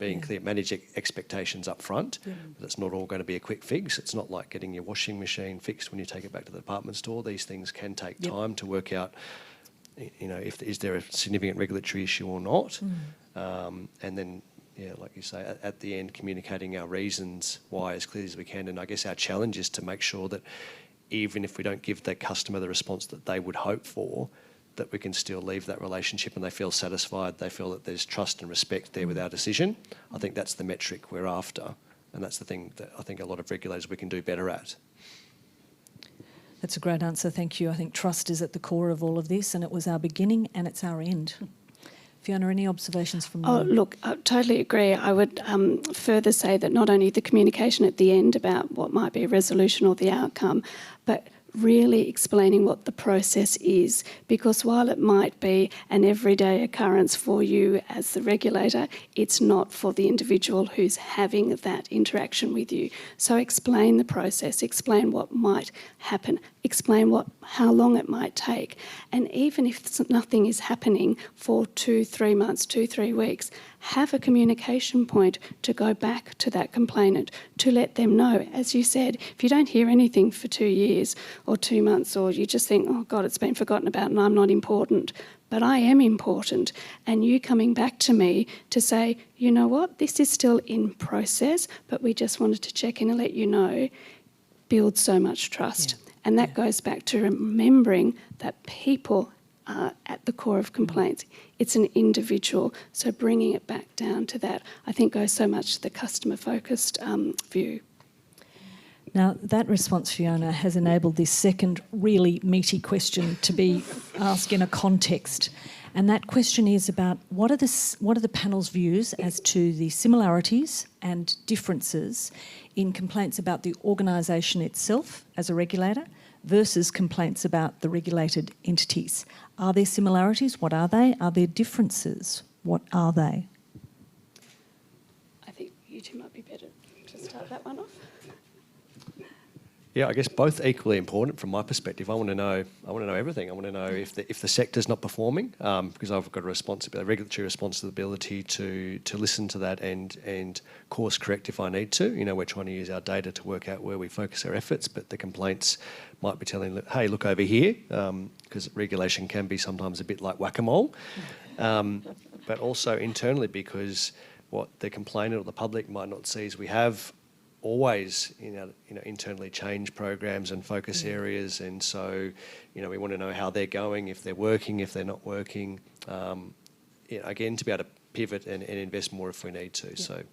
being clear, manage expectations up front? But it's not all going to be a quick fix. It's not like getting your washing machine fixed when you take it back to the department store. These things can take time to work out, if is there a significant regulatory issue or not. And then, like you say, at the end, communicating our reasons why as clearly as we can. And I guess our challenge is to make sure that even if we don't give the customer the response that they would hope for, that we can still leave that relationship and they feel satisfied, they feel that there's trust and respect there with our decision. I think that's the metric we're after, and that's the thing that I think a lot of regulators we can do better at. That's a great answer, thank you. I think trust is at the core of all of this, and it was our beginning and it's our end. Fiona, any observations from you? Oh, look, I totally agree. I would further say that not only the communication at the end about what might be a resolution or the outcome, but really explaining what the process is, because while it might be an everyday occurrence for you as the regulator, it's not for the individual who's having that interaction with you. So explain the process, explain what might happen, explain how long it might take. And even if nothing is happening for 2-3 months, 2-3 weeks, have a communication point to go back to that complainant, to let them know. As you said, if you don't hear anything for 2 years or 2 months, or you just think, oh God, it's been forgotten about and I'm not important, but I am important, and you coming back to me to say, you know what, this is still in process, but we just wanted to check in and let you know, builds so much trust. And that goes back to remembering that people are at the core of complaints. It's an individual, so bringing it back down to that, I think, goes so much to the customer-focused view. Now, that response, Fiona, has enabled this second really meaty question to be asked in a context. And that question is about what are the panel's views as to the similarities and differences in complaints about the organisation itself as a regulator versus complaints about the regulated entities. Are there similarities? What are they? Are there differences? What are they? I think you two might be better to start that one off. Yeah, I guess both equally important from my perspective. I want to know everything. I want to know if the sector's not performing, because I've got a regulatory responsibility to listen to that and course correct if I need to. We're trying to use our data to work out where we focus our efforts, but the complaints might be telling, hey, look over here, because regulation can be sometimes a bit like whack-a-mole, but also internally, because what the complainant or the public might not see is we have always internally change programs and focus areas, and so we want to know how they're going, if they're working, if they're not working, again, to be able to pivot and invest more if we need to.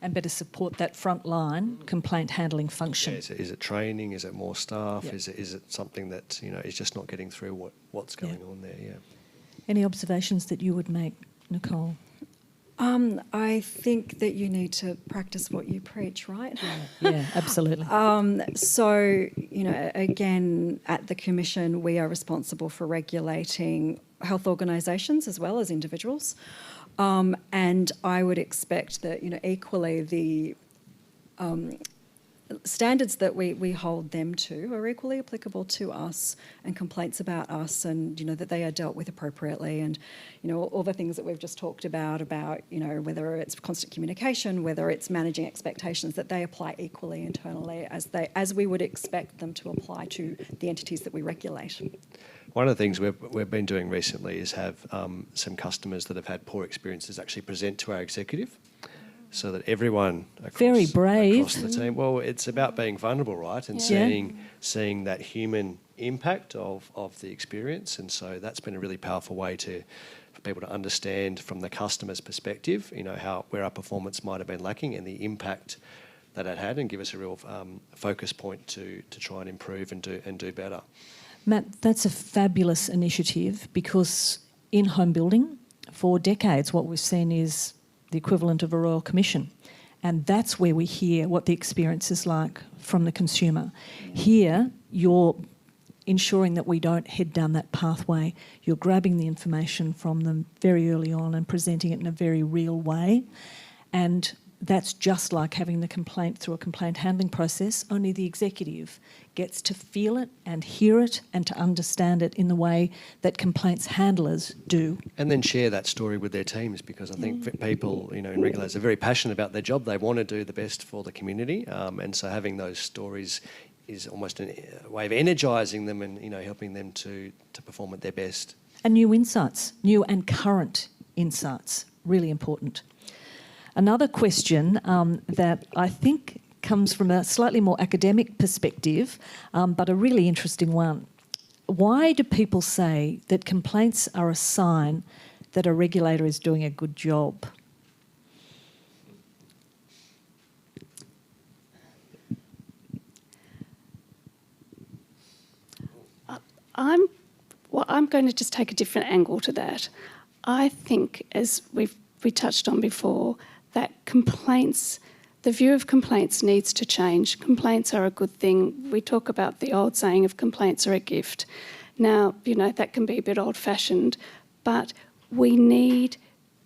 And better support that frontline complaint handling function. Is it training? Is it more staff? Is it something that is just not getting through what's going on there? Any observations that you would make, Nicole? I think that you need to practice what you preach, right? Yeah, absolutely. So, again, at the Commission, we are responsible for regulating health organisations as well as individuals. And I would expect that, equally the standards that we hold them to are equally applicable to us, and complaints about us, and that they are dealt with appropriately, and all the things that we've just talked about whether it's constant communication, whether it's managing expectations, that they apply equally internally as we would expect them to apply to the entities that we regulate. One of the things we've been doing recently is have some customers that have had poor experiences actually present to our executive, so that everyone across, Very brave. across the team. Well, it's about being vulnerable, right, and seeing that human impact of the experience, and so that's been a really powerful way for people to understand from the customer's perspective, where our performance might have been lacking and the impact that it had, and give us a real focus point to try and improve and do better. Matt, that's a fabulous initiative, because in home building, for decades, what we've seen is the equivalent of a Royal Commission. And that's where we hear what the experience is like from the consumer. Here, you're ensuring that we don't head down that pathway. You're grabbing the information from them very early on and presenting it in a very real way. And that's just like having the complaint through a complaint handling process, only the executive gets to feel it and hear it and to understand it in the way that complaints handlers do. And then share that story with their teams, because I think people, in regulators are very passionate about their job. They want to do the best for the community, and so having those stories is almost a way of energising them and, helping them to perform at their best. And new insights, new and current insights, really important. Another question that I think comes from a slightly more academic perspective, but a really interesting one. Why do people say that complaints are a sign that a regulator is doing a good job? I'm going to just take a different angle to that. I think, as we touched on before, that the view of complaints needs to change. Complaints are a good thing. We talk about the old saying of complaints are a gift. Now, that can be a bit old-fashioned, but we need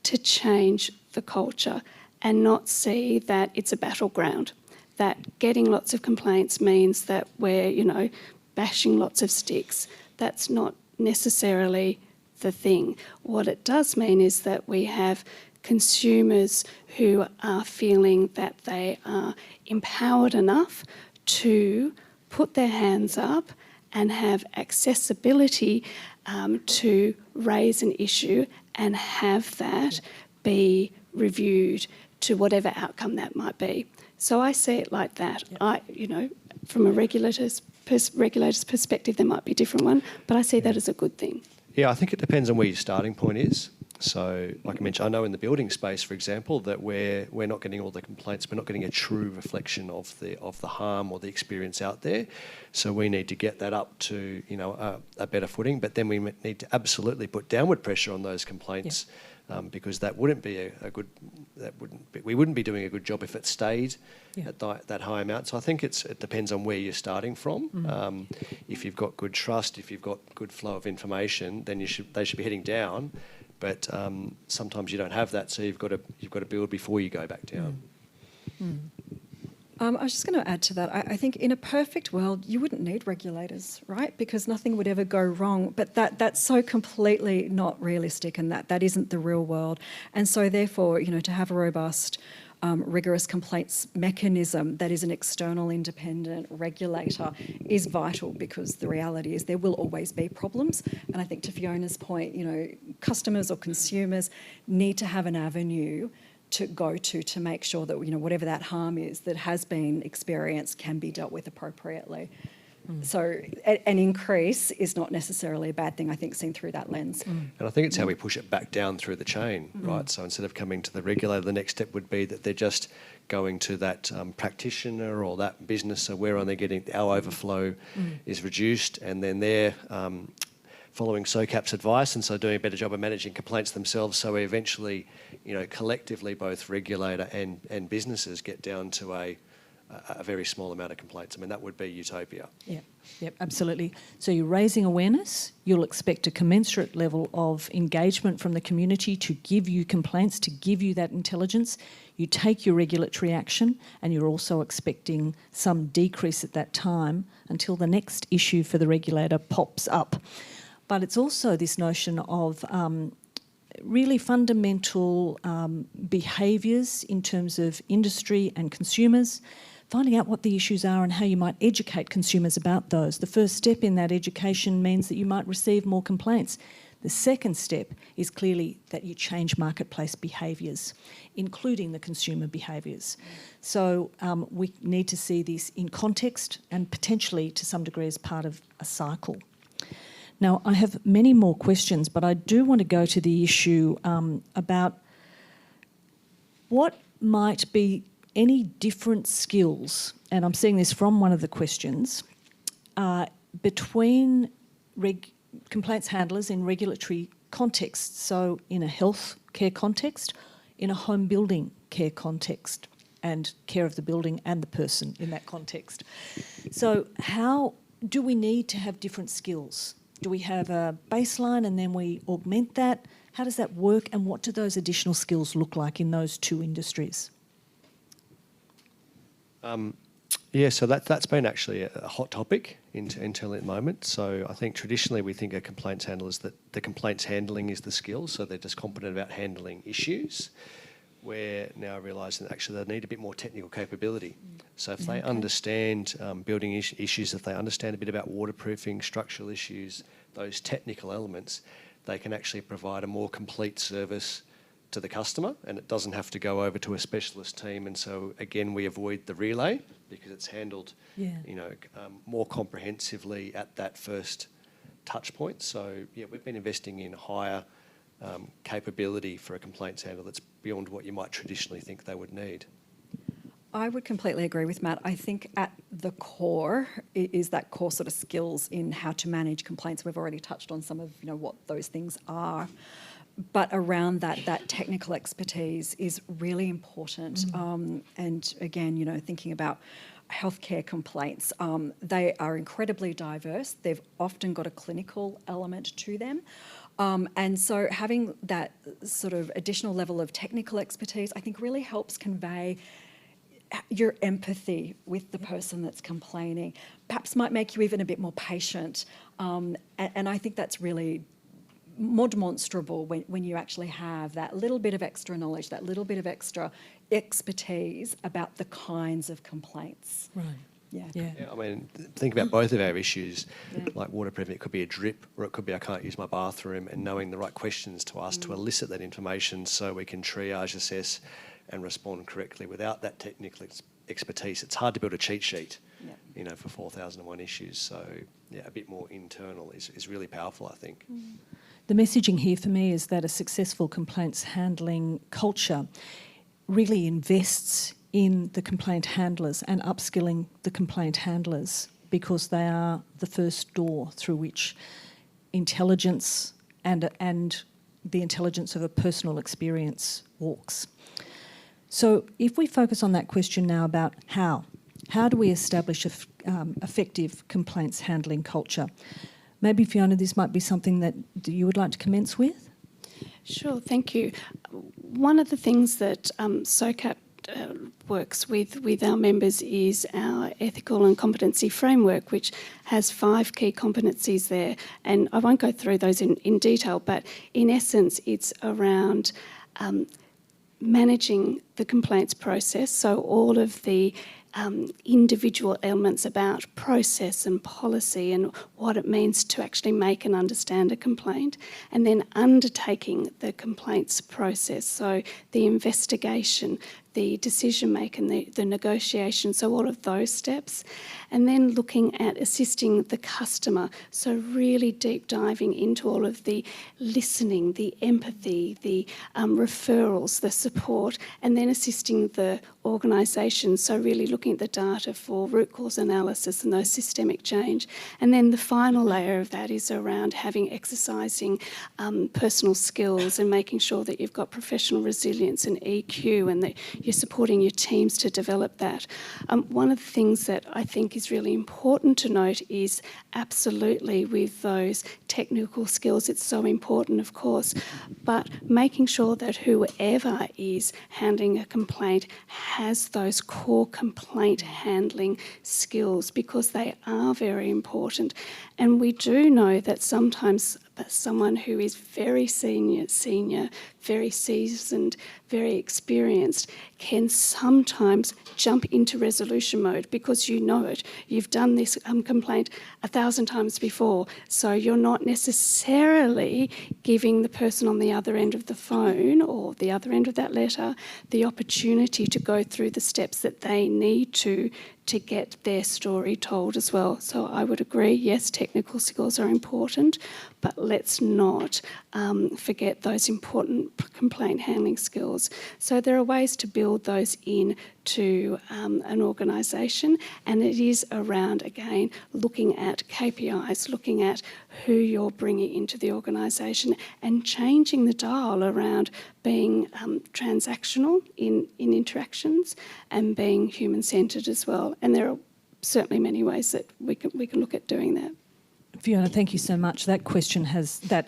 to change the culture and not see that it's a battleground, that getting lots of complaints means that we're, bashing lots of sticks. That's not necessarily the thing. What it does mean is that we have consumers who are feeling that they are empowered enough to put their hands up and have accessibility to raise an issue and have that be reviewed to whatever outcome that might be. So I see it like that. Yep. From a regulator's perspective, there might be a different one, but I see that as a good thing. Yeah, I think it depends on where your starting point is. So, like I mentioned, I know in the building space, for example, that we're not getting all the complaints. We're not getting a true reflection of the harm or the experience out there. So we need to get that up to a better footing. But then we need to absolutely put downward pressure on those complaints, because that wouldn't be we wouldn't be doing a good job if it stayed at that high amount. So I think it depends on where you're starting from. If you've got good trust, if you've got good flow of information, then they should be heading down. But sometimes you don't have that, so you've got to build before you go back down. I was just going to add to that. I think in a perfect world, you wouldn't need regulators, right? Because nothing would ever go wrong. But that's so completely not realistic, and that isn't the real world. And so therefore, to have a robust, rigorous complaints mechanism that is an external independent regulator is vital, because the reality is there will always be problems. And I think to Fiona's point, customers or consumers need to have an avenue to go to make sure that whatever that harm is that has been experienced can be dealt with appropriately. So an increase is not necessarily a bad thing, I think, seen through that lens. And I think it's how we push it back down through the chain, right? So instead of coming to the regulator, the next step would be that they're just going to that practitioner or that business, so we're only getting our overflow is reduced, and then they're following SOCAP's advice, and so doing a better job of managing complaints themselves, so we eventually, collectively, both regulator and businesses get down to a a very small amount of complaints. I mean, that would be utopia. Yeah, yep, absolutely. So you're raising awareness, you'll expect a commensurate level of engagement from the community to give you complaints, to give you that intelligence. You take your regulatory action, and you're also expecting some decrease at that time until the next issue for the regulator pops up. But it's also this notion of really fundamental behaviours in terms of industry and consumers, finding out what the issues are and how you might educate consumers about those. The first step in that education means that you might receive more complaints. The second step is clearly that you change marketplace behaviours, including the consumer behaviours. So we need to see this in context and potentially to some degree as part of a cycle. Now, I have many more questions, but I do want to go to the issue about what might be any different skills, and I'm seeing this from one of the questions, between complaints handlers in regulatory contexts, so in a health care context, in a home building care context, and care of the building and the person in that context. So how do we need to have different skills? Do we have a baseline and then we augment that? How does that work, and what do those additional skills look like in those two industries? Yeah, so that's been actually a hot topic until at the moment. So I think traditionally we think of complaints handlers that the complaints handling is the skill, so they're just competent about handling issues. We're now realising that actually they need a bit more technical capability. So if they understand building issues, if they understand a bit about waterproofing, structural issues, those technical elements, they can actually provide a more complete service to the customer, and it doesn't have to go over to a specialist team. And so again, we avoid the relay because it's handled, more comprehensively at that first touch point. So yeah, we've been investing in higher capability for a complaints handler that's beyond what you might traditionally think they would need. I would completely agree with Matt. I think at the core is that core sort of skills in how to manage complaints. We've already touched on some of what those things are. But around that technical expertise is really important. And again, thinking about healthcare complaints, they are incredibly diverse. They've often got a clinical element to them. And so having that sort of additional level of technical expertise, I think really helps convey your empathy with the person that's complaining. Perhaps might make you even a bit more patient. And I think that's really more demonstrable when you actually have that little bit of extra knowledge, that little bit of extra expertise about the kinds of complaints. Right. Yeah. I mean, think about both of our issues, like waterproofing. It could be a drip, or it could be I can't use my bathroom, and knowing the right questions to ask to elicit that information so we can triage, assess and respond correctly. Without that technical expertise, it's hard to build a cheat sheet, for 4,001 issues. So yeah, a bit more internal is really powerful, I think. The messaging here for me is that a successful complaints handling culture really invests in the complaint handlers and upskilling the complaint handlers, because they are the first door through which intelligence and the intelligence of a personal experience walks. So if we focus on that question now about how do we establish effective complaints handling culture? Maybe, Fiona, this might be something that you would like to commence with? Sure, thank you. One of the things that SOCAP works with our members is our ethical and competency framework, which has 5 key competencies there. And I won't go through those in detail, but in essence, it's around managing the complaints process, so all of the individual elements about process and policy and what it means to actually make and understand a complaint, and then undertaking the complaints process, so the investigation, the decision making, the negotiation, so all of those steps, and then looking at assisting the customer, so really deep diving into all of the listening, the empathy, the referrals, the support, and then assisting the organisation, so really looking at the data for root cause analysis and those systemic change. And then the final layer of that is around exercising personal skills and making sure that you've got professional resilience and EQ, and that you're supporting your teams to develop that. One of the things that I think is really important to note is absolutely with those technical skills, it's so important, of course, but making sure that whoever is handling a complaint has those core complaint handling skills, because they are very important. And we do know that sometimes someone who is very senior, very seasoned, very experienced, can sometimes jump into resolution mode because you know it. You've done this complaint 1,000 times before, so you're not necessarily giving the person on the other end of the phone or the other end of that letter the opportunity to go through the steps that they need to get their story told as well. So I would agree, yes, technical skills are important, but let's not forget those important complaint handling skills. So there are ways to build those in to an organisation, and it is around, again, looking at KPIs, looking at who you're bringing into the organisation and changing the dial around being transactional in interactions and being human-centred as well. And there are certainly many ways that we can look at doing that. Fiona, thank you so much. That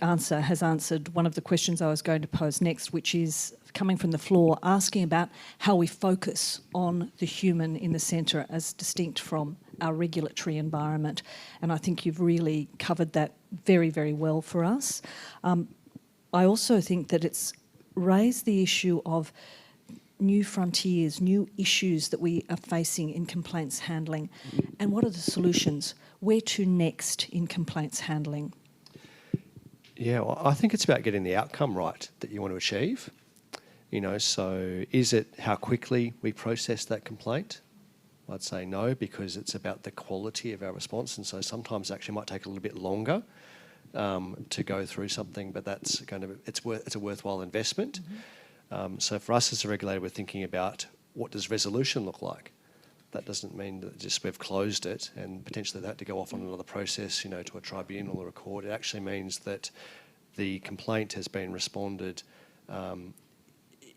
answer has answered one of the questions I was going to pose next, which is coming from the floor, asking about how we focus on the human in the centre as distinct from our regulatory environment. And I think you've really covered that very, very well for us. I also think that it's raised the issue of new frontiers, new issues that we are facing in complaints handling, and what are the solutions? Where to next in complaints handling? Yeah, well, I think it's about getting the outcome right that you want to achieve. So is it how quickly we process that complaint? I'd say no, because it's about the quality of our response, and so sometimes it actually might take a little bit longer to go through something, but it's a worthwhile investment. So for us as a regulator, we're thinking about what does resolution look like. That doesn't mean that just we've closed it and potentially they have to go off on another process, to a tribunal or a court. It actually means that the complaint has been resolved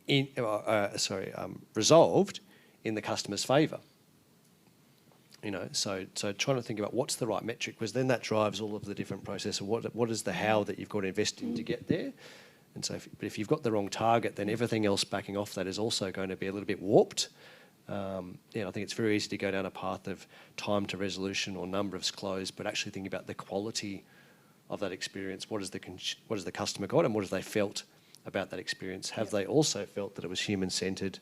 in the customer's favour. So trying to think about what's the right metric, because then that drives all of the different process of what is the how that you've got to invest in to get there. And so, but if you've got the wrong target, then everything else backing off that is also going to be a little bit warped. I think it's very easy to go down a path of time to resolution or number of closed, but actually thinking about the quality of that experience. What has the customer got, and what have they felt about that experience? Have they also felt that it was human-centred,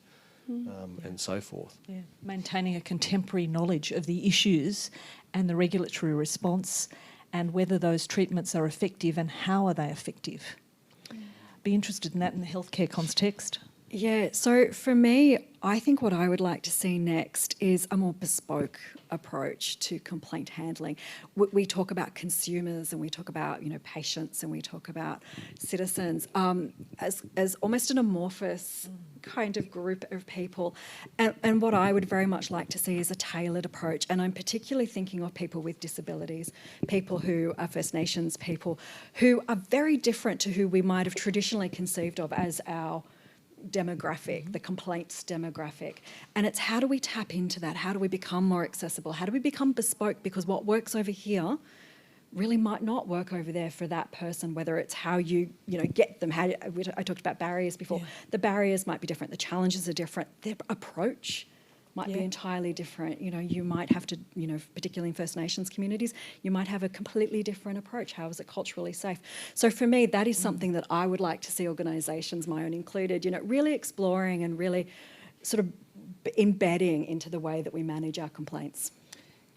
and so forth? Yeah, maintaining a contemporary knowledge of the issues and the regulatory response, and whether those treatments are effective and how are they effective. Be interested in that in the healthcare context. Yeah, so for me, I think what I would like to see next is a more bespoke approach to complaint handling. We talk about consumers and we talk about, patients, and we talk about citizens as almost an amorphous kind of group of people. And what I would very much like to see is a tailored approach. And I'm particularly thinking of people with disabilities, people who are First Nations people, who are very different to who we might have traditionally conceived of as our demographic, the complaints demographic. And it's how do we tap into that? How do we become more accessible? How do we become bespoke? Because what works over here really might not work over there for that person, whether it's how you get them. I talked about barriers before. Yeah. The barriers might be different. The challenges are different. Their approach might be entirely different. You might have to, particularly in First Nations communities, you might have a completely different approach. How is it culturally safe? So for me, that is something that I would like to see organisations, my own included, really exploring and really sort of embedding into the way that we manage our complaints.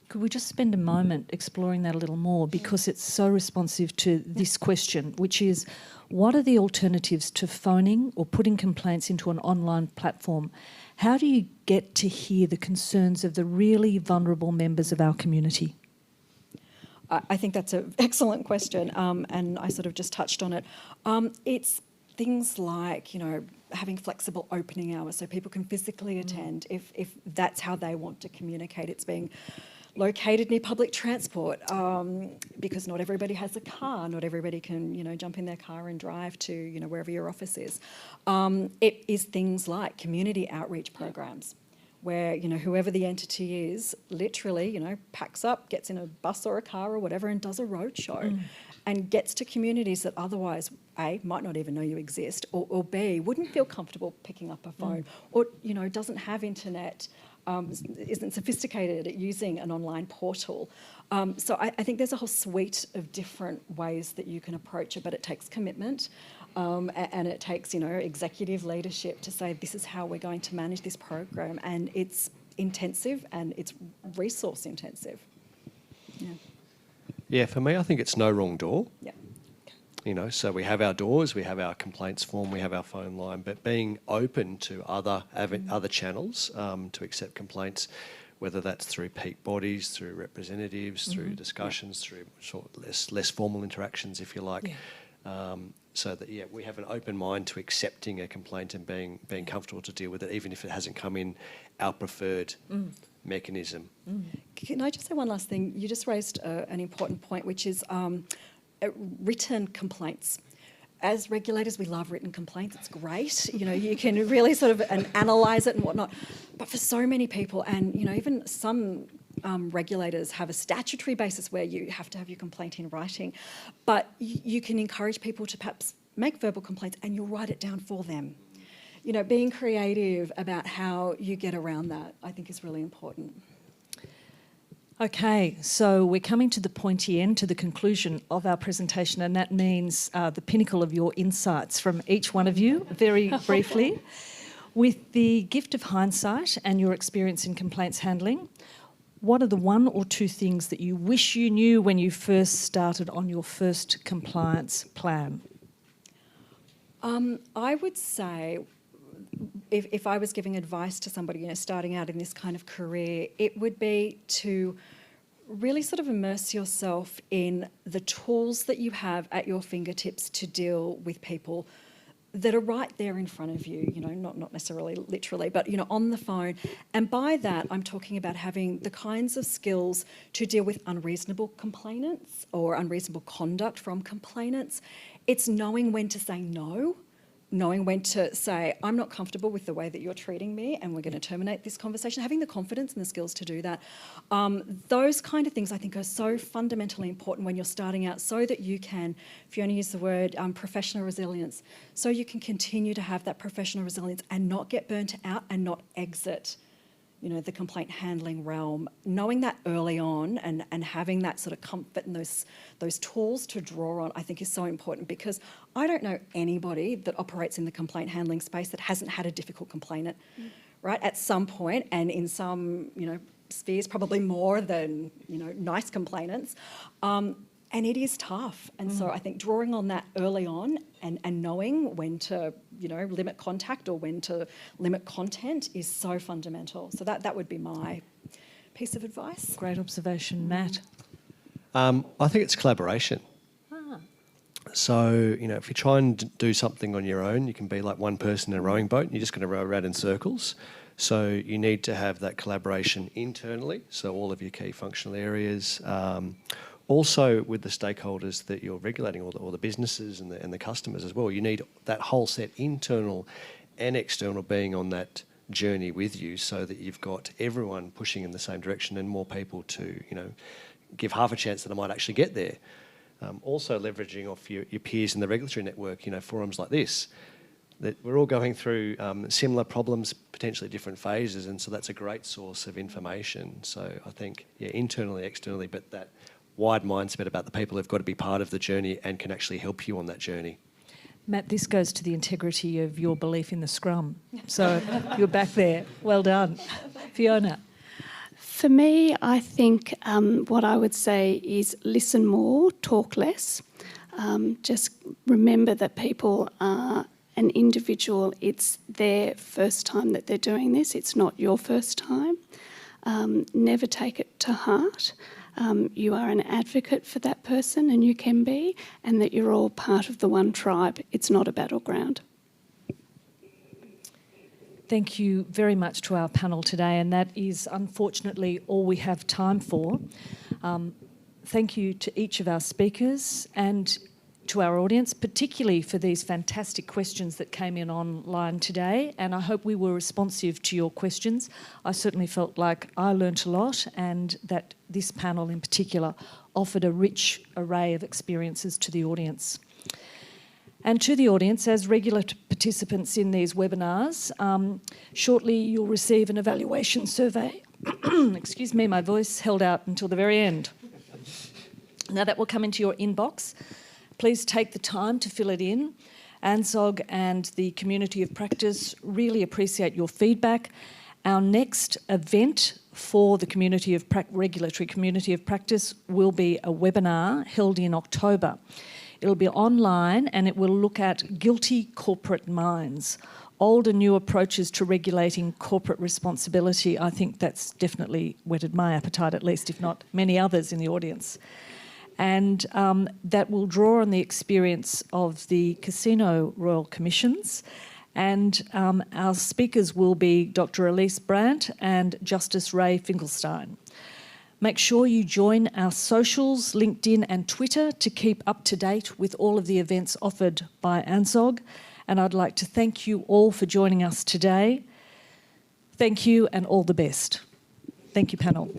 Could we just spend a moment exploring that a little more, because it's so responsive to this question, which is, what are the alternatives to phoning or putting complaints into an online platform? How do you get to hear the concerns of the really vulnerable members of our community? I think that's an excellent question, and I sort of just touched on it. It's things like, having flexible opening hours so people can physically attend if that's how they want to communicate. It's being located near public transport, because not everybody has a car, not everybody can, jump in their car and drive to, wherever your office is. It is things like community outreach programs, where, whoever the entity is, literally, packs up, gets in a bus or a car or whatever and does a roadshow and gets to communities that otherwise, A, might not even know you exist, or B, wouldn't feel comfortable picking up a phone, or, doesn't have internet, isn't sophisticated at using an online portal. So I think there's a whole suite of different ways that you can approach it, but it takes commitment. And it takes, executive leadership to say, this is how we're going to manage this program. And it's intensive and it's resource intensive. Yeah, for me, I think it's no wrong door. Yeah. So we have our doors, we have our complaints form, we have our phone line, but being open to other channels to accept complaints, whether that's through peak bodies, through representatives, through discussions, through sort of less formal interactions, if you like. Yeah. So that, we have an open mind to accepting a complaint and being comfortable to deal with it, even if it hasn't come in our preferred mechanism. Can I just say one last thing? You just raised an important point, which is written complaints. As regulators, we love written complaints. It's great. You can really sort of analyse it and whatnot. But for so many people, and, even some regulators have a statutory basis where you have to have your complaint in writing, but you can encourage people to perhaps make verbal complaints and you'll write it down for them. Being creative about how you get around that, I think, is really important. Okay, so we're coming to the pointy end, to the conclusion of our presentation, and that means the pinnacle of your insights from each one of you, very briefly. With the gift of hindsight and your experience in complaints handling, what are the one or two things that you wish you knew when you first started on your first compliance plan? I would say, if I was giving advice to somebody, starting out in this kind of career, it would be to really sort of immerse yourself in the tools that you have at your fingertips to deal with people that are right there in front of you, not necessarily literally, but, on the phone. And by that, I'm talking about having the kinds of skills to deal with unreasonable complainants or unreasonable conduct from complainants. It's knowing when to say no, knowing when to say, I'm not comfortable with the way that you're treating me and we're going to terminate this conversation, having the confidence and the skills to do that. Those kind of things I think are so fundamentally important when you're starting out, so that you can, Fiona used the word professional resilience, so you can continue to have that professional resilience and not get burnt out and not exit the complaint handling realm. Knowing that early on and having that sort of comfort and those tools to draw on, I think, is so important, because I don't know anybody that operates in the complaint handling space that hasn't had a difficult complainant, right, at some point, and in some, spheres probably more than, nice complainants. And it is tough. And so I think drawing on that early on and knowing when to, limit contact or when to limit content is so fundamental. So that would be my piece of advice. Great observation. Matt? I think it's collaboration. So, if you try and do something on your own, you can be like one person in a rowing boat and you're just going to row around in circles. So you need to have that collaboration internally, so all of your key functional areas. Also with the stakeholders that you're regulating, or the businesses and the customers as well. You need that whole set, internal and external, being on that journey with you, so that you've got everyone pushing in the same direction and more people to, give half a chance that I might actually get there. Also leveraging off your peers in the regulatory network, forums like this, that we're all going through similar problems, potentially different phases, and so that's a great source of information. So I think, internally, externally, but that wide mindset about the people who've got to be part of the journey and can actually help you on that journey. Matt, this goes to the integrity of your belief in the scrum. So you're back there. Well done. Fiona? For me, I think what I would say is listen more, talk less. Just remember that people are an individual. It's their first time that they're doing this. It's not your first time. Never take it to heart. You are an advocate for that person, and you can be, and that you're all part of the one tribe. It's not a battleground. Thank you very much to our panel today, and that is unfortunately all we have time for. Thank you to each of our speakers and to our audience, particularly for these fantastic questions that came in online today, and I hope we were responsive to your questions. I certainly felt like I learnt a lot, and that this panel in particular offered a rich array of experiences to the audience. And to the audience, as regular participants in these webinars, shortly you'll receive an evaluation survey. Excuse me, my voice held out until the very end. Now that will come into your inbox. Please take the time to fill it in. NRCoP and the community of practice really appreciate your feedback. Our next event for the regulatory community of practice will be a webinar held in October. It'll be online and it will look at guilty corporate minds, old and new approaches to regulating corporate responsibility. I think that's definitely whetted my appetite, at least, if not many others in the audience. And that will draw on the experience of the Casino Royal Commissions. And our speakers will be Dr. Elise Brandt and Justice Ray Finkelstein. Make sure you join our socials, LinkedIn and Twitter, to keep up to date with all of the events offered by NRCoP. And I'd like to thank you all for joining us today. Thank you and all the best. Thank you, panel.